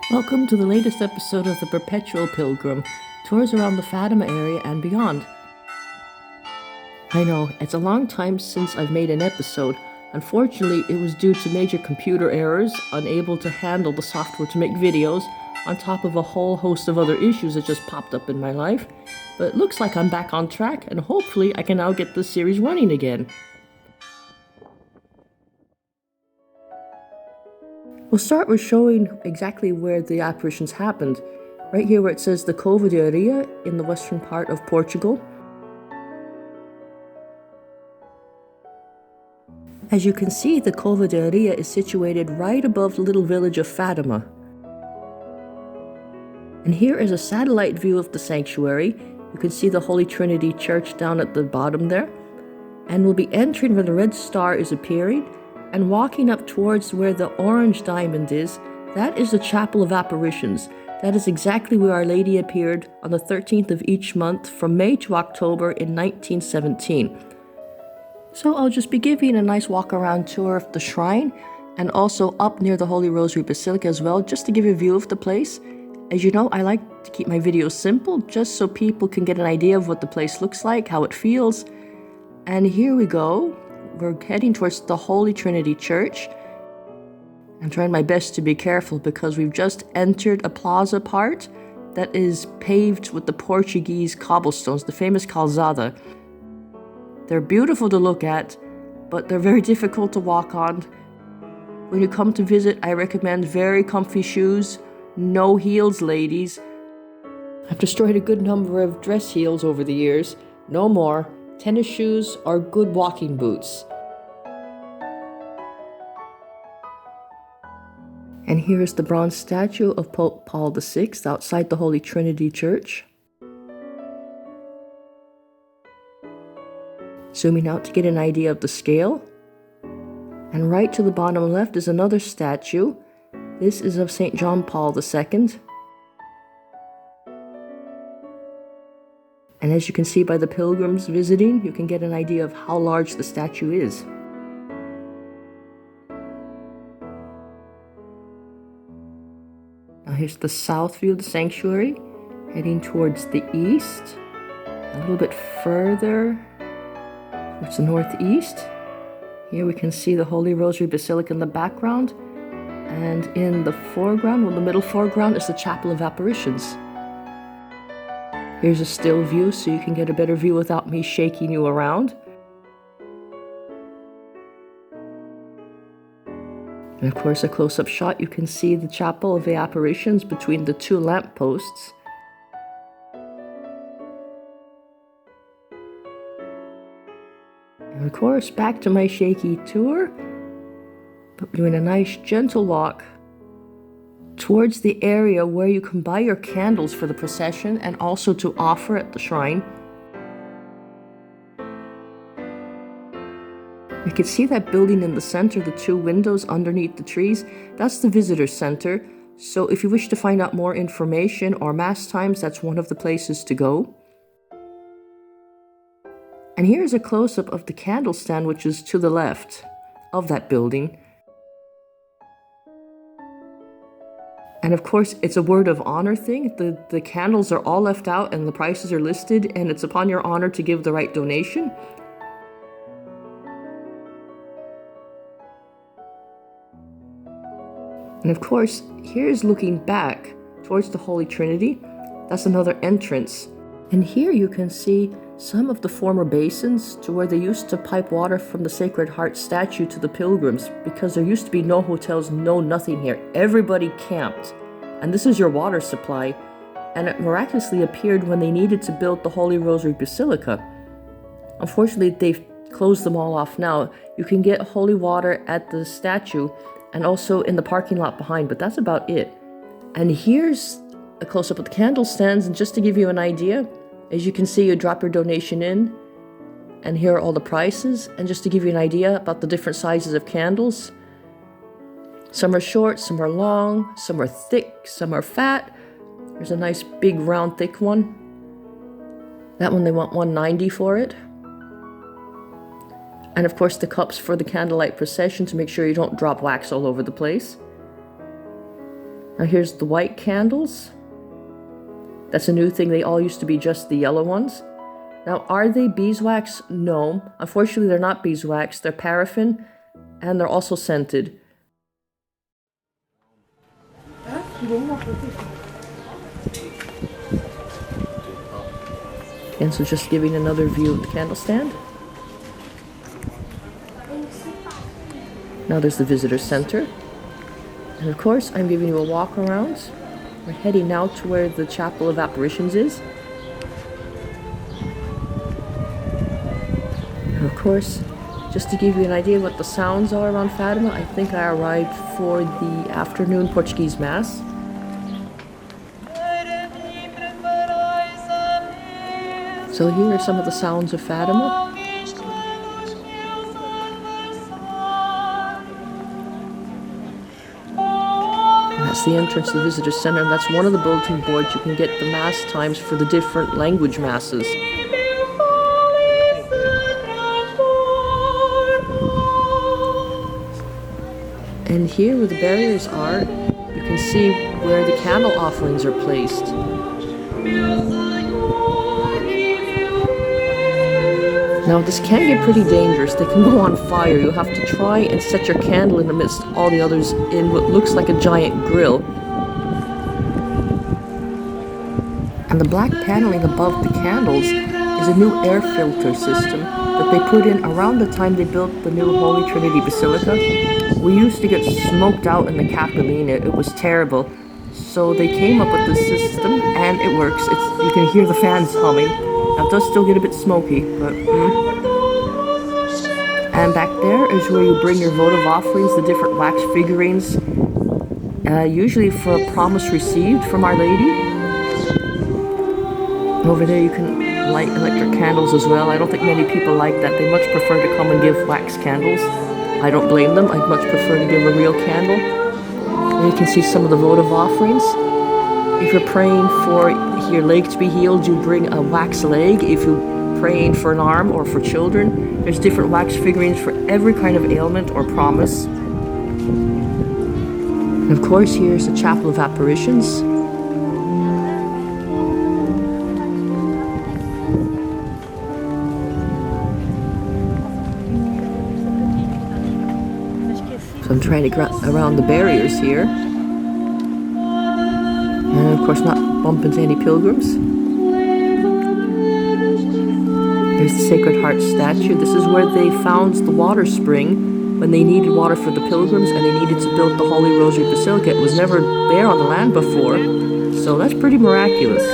Welcome to the latest episode of the Perpetual Pilgrim, tours around the Fatima area and beyond. I know, it's a long time since I've made an episode. Unfortunately, it was due to major computer errors, unable to handle the software to make videos, on top of a whole host of other issues that just popped up in my life. But it looks like I'm back on track, and hopefully I can now get this series running again. We'll start with showing exactly where the apparitions happened. Right here where it says the Walkabout in the western part of Portugal. As you can see, the Walkabout is situated right above the little village of Fatima. And here is a satellite view of the sanctuary. You can see the Holy Trinity Church down at the bottom there. And we'll be entering where the red star is appearing, and walking up towards where the orange diamond is. That is the Chapel of Apparitions. That is exactly where Our Lady appeared on the 13th of each month from May to October in 1917. So I'll just be giving a nice walk around tour of the shrine, and also up near the Holy Rosary Basilica as well, just to give you a view of the place. As you know, I like to keep my videos simple, just so people can get an idea of what the place looks like, how it feels. And here we go. We're heading towards the Holy Trinity Church. I'm trying my best to be careful because we've just entered a plaza part that is paved with the Portuguese cobblestones, the famous calzada. They're beautiful to look at, but they're very difficult to walk on. When you come to visit, I recommend very comfy shoes, no heels, ladies. I've destroyed a good number of dress heels over the years. No more. Tennis shoes or good walking boots. And here is the bronze statue of Pope Paul VI outside the Holy Trinity Church. Zooming out to get an idea of the scale. And right to the bottom left is another statue. This is of St. John Paul II. And as you can see by the pilgrims visiting, you can get an idea of how large the statue is. Now here's the south view of the sanctuary, heading towards the east, a little bit further towards the northeast. Here we can see the Holy Rosary Basilica in the background, and in the foreground, well, the middle foreground, is the Chapel of Apparitions. Here's a still view so you can get a better view without me shaking you around. And of course, a close-up shot, you can see the Chapel of the Apparitions between the two lampposts. And of course, back to my shaky tour, but doing a nice gentle walk towards the area where you can buy your candles for the procession and also to offer at the shrine. You can see that building in the center, the two windows underneath the trees. That's the visitor center. So if you wish to find out more information or mass times, that's one of the places to go. And here's a close-up of the candle stand, which is to the left of that building. And of course, it's a word of honor thing. The candles are all left out and the prices are listed, and it's upon your honor to give the right donation. And of course, here's looking back towards the Holy Trinity. That's another entrance. And here you can see some of the former basins to where they used to pipe water from the Sacred Heart statue to the pilgrims, because there used to be no hotels, no nothing here. Everybody camped. And this is your water supply. And it miraculously appeared when they needed to build the Holy Rosary Basilica. Unfortunately, they've closed them all off now. You can get holy water at the statue and also in the parking lot behind, but that's about it. And here's a close-up of the candle stands, and just to give you an idea, as you can see, you drop your donation in, and here are all the prices. And just to give you an idea about the different sizes of candles, some are short, some are long, some are thick, some are fat. There's a nice big round thick one. That one they want $1.90 for it. And of course the cups for the candlelight procession to make sure you don't drop wax all over the place. Now here's the white candles. That's a new thing. They all used to be just the yellow ones. Now, are they beeswax? No. Unfortunately, they're not beeswax. They're paraffin, and they're also scented. And so just giving another view of the candle stand. Now there's the visitor center. And of course, I'm giving you a walk around. We're heading now to where the Chapel of Apparitions is. And of course, just to give you an idea of what the sounds are around Fatima, I think I arrived for the afternoon Portuguese Mass. So here are some of the sounds of Fatima. That's the entrance to the visitor center, and that's one of the bulletin boards. You can get the mass times for the different language masses. And here where the barriers are, you can see where the candle offerings are placed. Now this can get pretty dangerous. They can go on fire. You have to try and set your candle in amidst all the others in what looks like a giant grill. And the black paneling above the candles is a new air filter system that they put in around the time they built the new Holy Trinity Basilica. We used to get smoked out in the Capellina. It was terrible. So they came up with this system, and it works. You can hear the fans humming. Now, it does still get a bit smoky, but And back there is where you bring your votive offerings, the different wax figurines, usually for a promise received from Our Lady. Over there you can light electric candles as well. I don't think many people like that. They much prefer to come and give wax candles. I don't blame them. I'd much prefer to give a real candle. And you can see some of the votive offerings. If you're praying for your leg to be healed, you bring a wax leg. If you're praying for an arm or for children, there's different wax figurines for every kind of ailment or promise. And of course, here's the Chapel of Apparitions. So I'm trying to get around the barriers here. And of course not bump into any pilgrims. There's the Sacred Heart statue. This is where they found the water spring when they needed water for the pilgrims and they needed to build the Holy Rosary Basilica. It was never there on the land before, so that's pretty miraculous.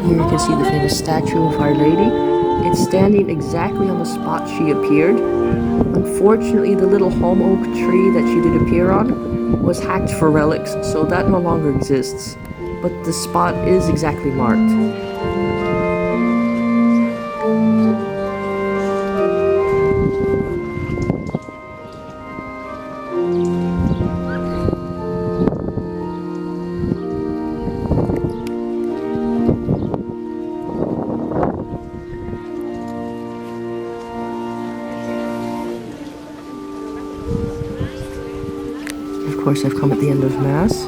Here you can see the famous statue of Our Lady. It's standing exactly on the spot she appeared. Unfortunately, the little holm oak tree that she did appear on was hacked for relics, so that no longer exists. But the spot is exactly marked. Of course, I've come at the end of Mass.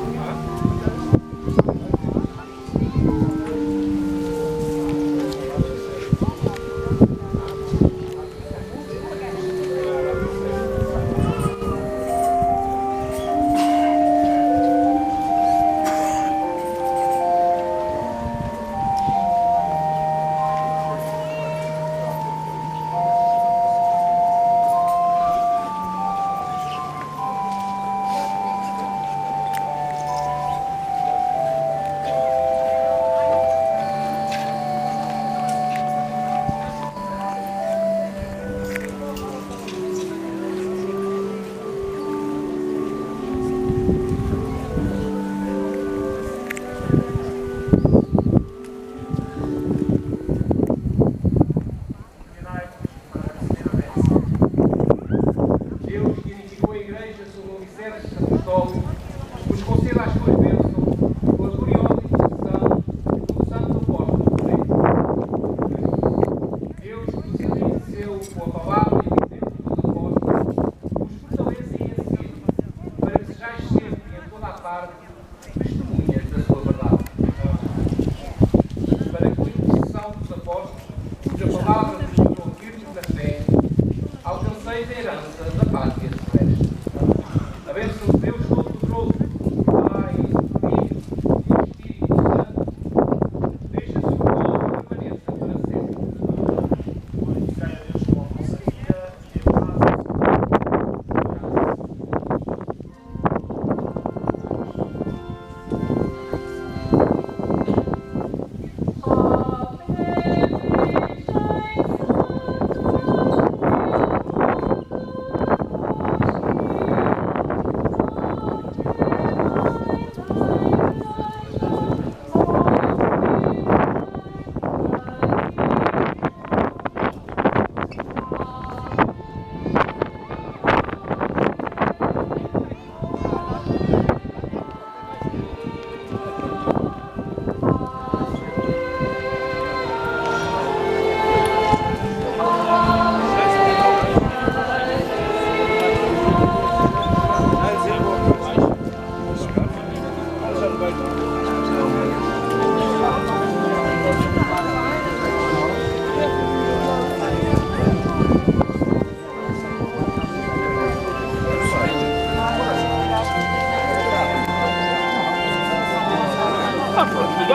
Of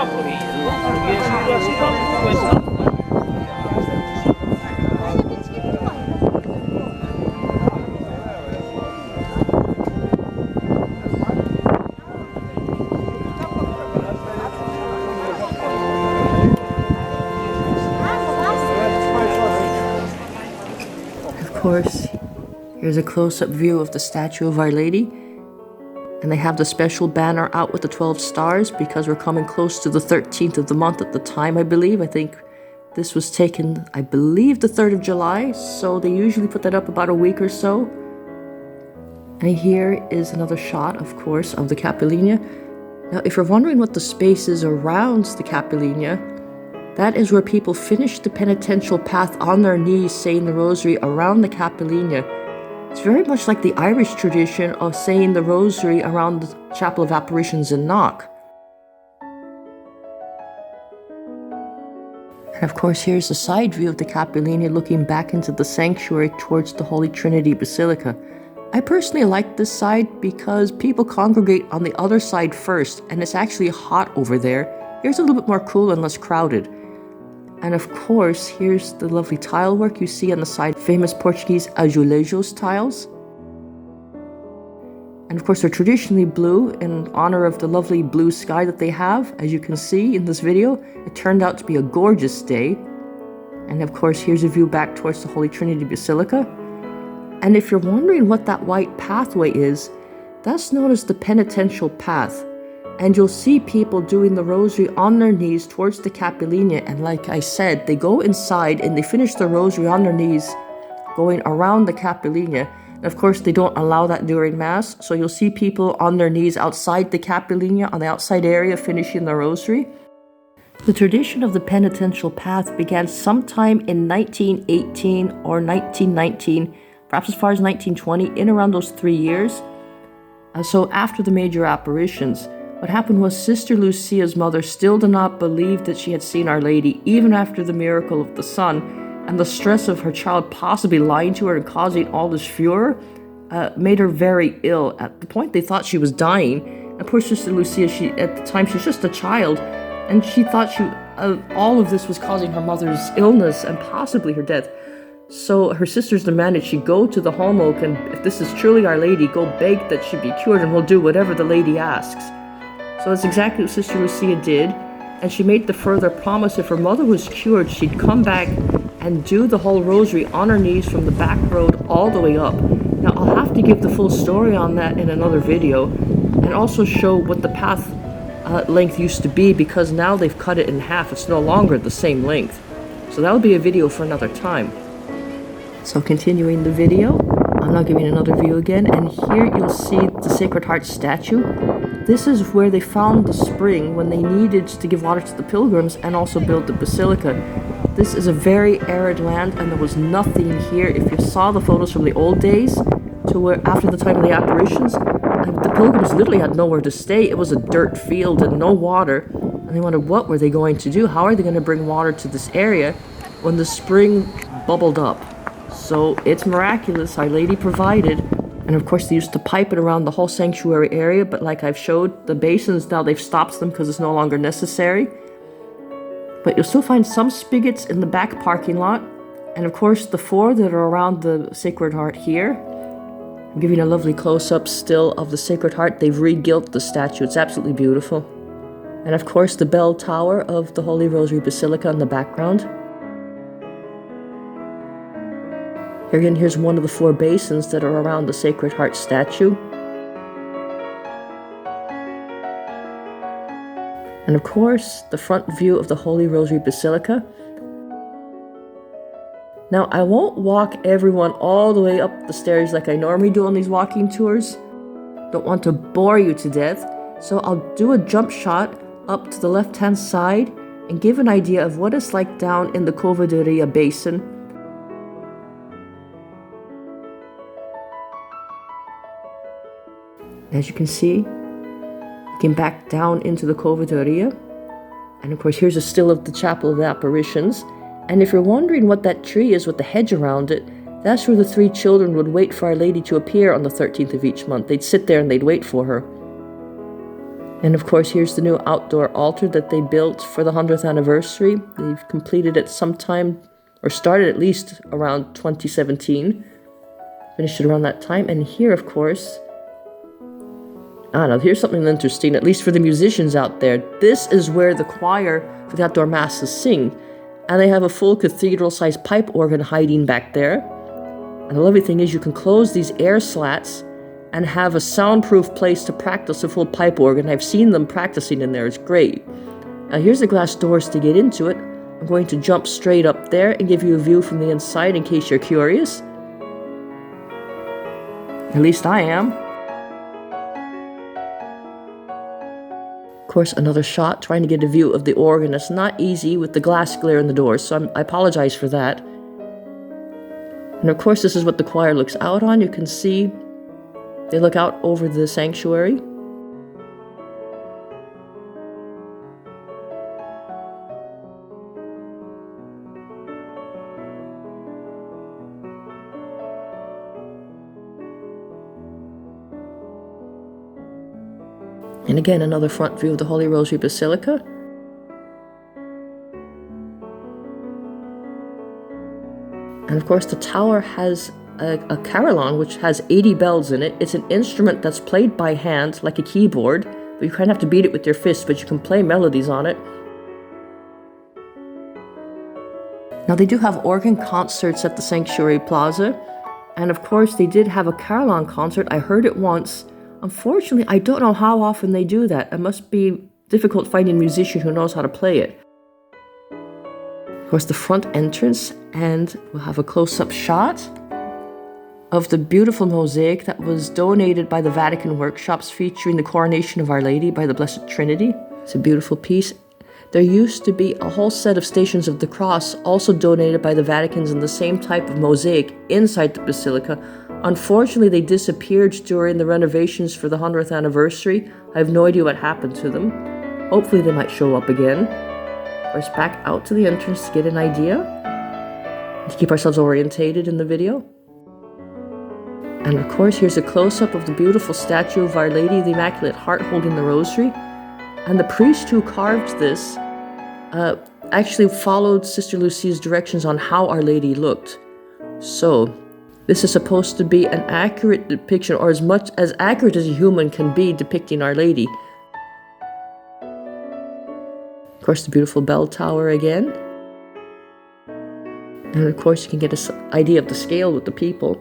course, here's a close-up view of the statue of Our Lady. And they have the special banner out with the 12 stars because we're coming close to the 13th of the month at the time, I believe. I think this was taken, I believe, the 3rd of July. So they usually put that up about a week or so. And here is another shot, of course, of the Capilina. Now, if you're wondering what the space is around the Capilina, that is where people finish the penitential path on their knees saying the rosary around the Capilina. It's very much like the Irish tradition of saying the rosary around the Chapel of Apparitions in Knock. And of course, here's a side view of the Capilina looking back into the sanctuary towards the Holy Trinity Basilica. I personally like this side because people congregate on the other side first, and it's actually hot over there. Here's a little bit more cool and less crowded. And of course, here's the lovely tile work you see on the side, famous Portuguese azulejos tiles. And of course, they're traditionally blue in honor of the lovely blue sky that they have. As you can see in this video, it turned out to be a gorgeous day. And of course, here's a view back towards the Holy Trinity Basilica. And if you're wondering what that white pathway is, that's known as the penitential path. And you'll see people doing the rosary on their knees towards the Capilina. And like I said, they go inside and they finish the rosary on their knees going around the Capilina. And of course, they don't allow that during Mass. So you'll see people on their knees outside the Capilina, on the outside area, finishing the rosary. The tradition of the penitential path began sometime in 1918 or 1919, perhaps as far as 1920, in around those 3 years. So after the major apparitions, what happened was Sister Lucia's mother still did not believe that she had seen Our Lady, even after the miracle of the sun, and the stress of her child possibly lying to her and causing all this furor made her very ill. At the point they thought she was dying. And poor Sister Lucia, at the time, she was just a child, and she thought all of this was causing her mother's illness and possibly her death. So her sisters demanded she go to the Holm Oak, and if this is truly Our Lady, go beg that she be cured, and we'll do whatever the lady asks. So that's exactly what Sister Lucia did, and she made the further promise if her mother was cured, she'd come back and do the whole rosary on her knees from the back road all the way up. Now, I'll have to give the full story on that in another video, and also show what the path length used to be, because now they've cut it in half. It's no longer the same length. So that'll be a video for another time. So continuing the video, I'm now giving another view again, and here you'll see the Sacred Heart statue. This is where they found the spring when they needed to give water to the pilgrims and also build the basilica. This is a very arid land, and there was nothing here. If you saw the photos from the old days to where after the time of the apparitions, the pilgrims literally had nowhere to stay. It was a dirt field and no water, and they wondered what were they going to do? How are they going to bring water to this area when the spring bubbled up? So it's miraculous. Our Lady provided. And of course, they used to pipe it around the whole sanctuary area, but like I've showed, the basins, now they've stopped them because it's no longer necessary. But you'll still find some spigots in the back parking lot. And of course, the 4 that are around the Sacred Heart here. I'm giving a lovely close-up still of the Sacred Heart. They've re-gilt the statue. It's absolutely beautiful. And of course, the bell tower of the Holy Rosary Basilica in the background. Here again, here's one of the 4 basins that are around the Sacred Heart statue. And of course, the front view of the Holy Rosary Basilica. Now, I won't walk everyone all the way up the stairs like I normally do on these walking tours. Don't want to bore you to death, so I'll do a jump shot up to the left-hand side and give an idea of what it's like down in the Covadoria Basin. As you can see, looking back down into the Covadoria. And of course, here's a still of the Chapel of Apparitions. And if you're wondering what that tree is with the hedge around it, that's where the 3 children would wait for Our Lady to appear on the 13th of each month. They'd sit there and they'd wait for her. And of course, here's the new outdoor altar that they built for the 100th anniversary. They've completed it sometime, or started at least around 2017. Finished it around that time. And here, of course, now here's something interesting, at least for the musicians out there. This is where the choir for the outdoor masses sing. And they have a full cathedral-sized pipe organ hiding back there. And the lovely thing is you can close these air slats and have a soundproof place to practice a full pipe organ. I've seen them practicing in there. It's great. Now here's the glass doors to get into it. I'm going to jump straight up there and give you a view from the inside in case you're curious. At least I am. Of course, another shot trying to get a view of the organ. It's not easy with the glass glare in the doors, so I apologize for that. And of course, this is what the choir looks out on. You can see they look out over the sanctuary. And again, another front view of the Holy Rosary Basilica. And of course, the tower has a carillon which has 80 bells in it. It's an instrument that's played by hand, like a keyboard, but you kind of have to beat it with your fists, but you can play melodies on it. Now, they do have organ concerts at the Sanctuary Plaza, and of course, they did have a carillon concert. I heard it once. Unfortunately, I don't know how often they do that. It must be difficult finding a musician who knows how to play it. Of course, the front entrance, and we'll have a close-up shot of the beautiful mosaic that was donated by the Vatican workshops featuring the coronation of Our Lady by the Blessed Trinity. It's a beautiful piece. There used to be a whole set of Stations of the Cross also donated by the Vaticans in the same type of mosaic inside the Basilica. Unfortunately, they disappeared during the renovations for the 100th anniversary. I have no idea what happened to them. Hopefully they might show up again. Of course, back out to the entrance to get an idea, to keep ourselves orientated in the video. And of course, here's a close-up of the beautiful statue of Our Lady of the Immaculate Heart holding the rosary. And the priest who carved this actually followed Sister Lucia's directions on how Our Lady looked. So, this is supposed to be an accurate depiction, or as much as accurate as a human can be depicting Our Lady. Of course, the beautiful bell tower again. And of course, you can get an idea of the scale with the people.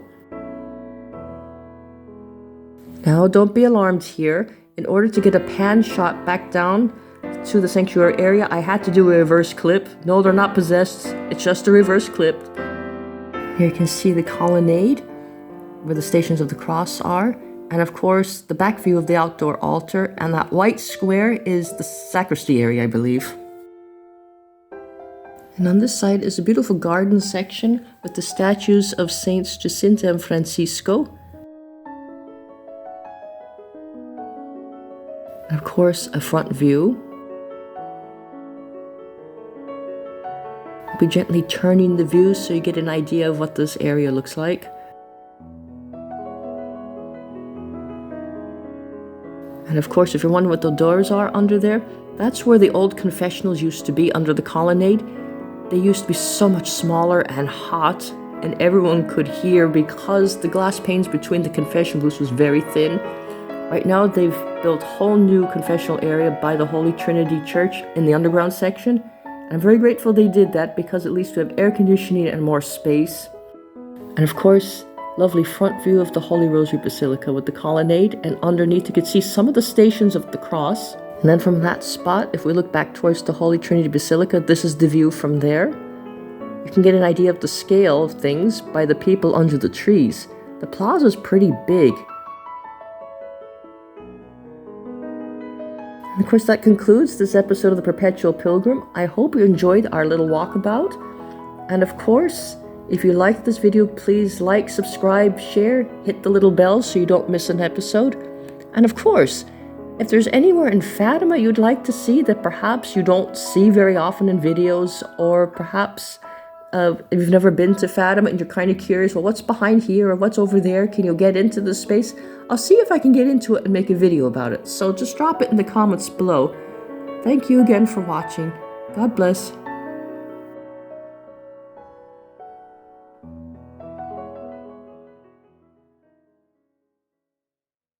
Now, don't be alarmed here. In order to get a pan shot back down to the sanctuary area, I had to do a reverse clip. No, they're not possessed. It's just a reverse clip. Here you can see the colonnade where the Stations of the Cross are. And of course, the back view of the outdoor altar. And that white square is the sacristy area, I believe. And on this side is a beautiful garden section with the statues of Saints Jacinta and Francisco. And of course, a front view. I'll be gently turning the view so you get an idea of what this area looks like. And of course, if you're wondering what the doors are under there, that's where the old confessionals used to be under the colonnade. They used to be so much smaller and hot, and everyone could hear because the glass panes between the confession booths was very thin. Right now, they've built a whole new confessional area by the Holy Trinity Church in the underground section. And I'm very grateful they did that because at least we have air conditioning and more space. And of course, lovely front view of the Holy Rosary Basilica with the colonnade, and underneath you could see some of the Stations of the Cross. And then from that spot, if we look back towards the Holy Trinity Basilica, this is the view from there. You can get an idea of the scale of things by the people under the trees. The plaza is pretty big. And of course, that concludes this episode of the Perpetual Pilgrim. I hope you enjoyed our little walkabout. And of course, if you liked this video, please like, subscribe, share, hit the little bell so you don't miss an episode. And of course, if there's anywhere in Fatima you'd like to see that perhaps you don't see very often in videos, or perhaps If you've never been to Fatima and you're kind of curious, well, what's behind here or what's over there? Can you get into this space? I'll see if I can get into it and make a video about it. So just drop it in the comments below. Thank you again for watching. God bless.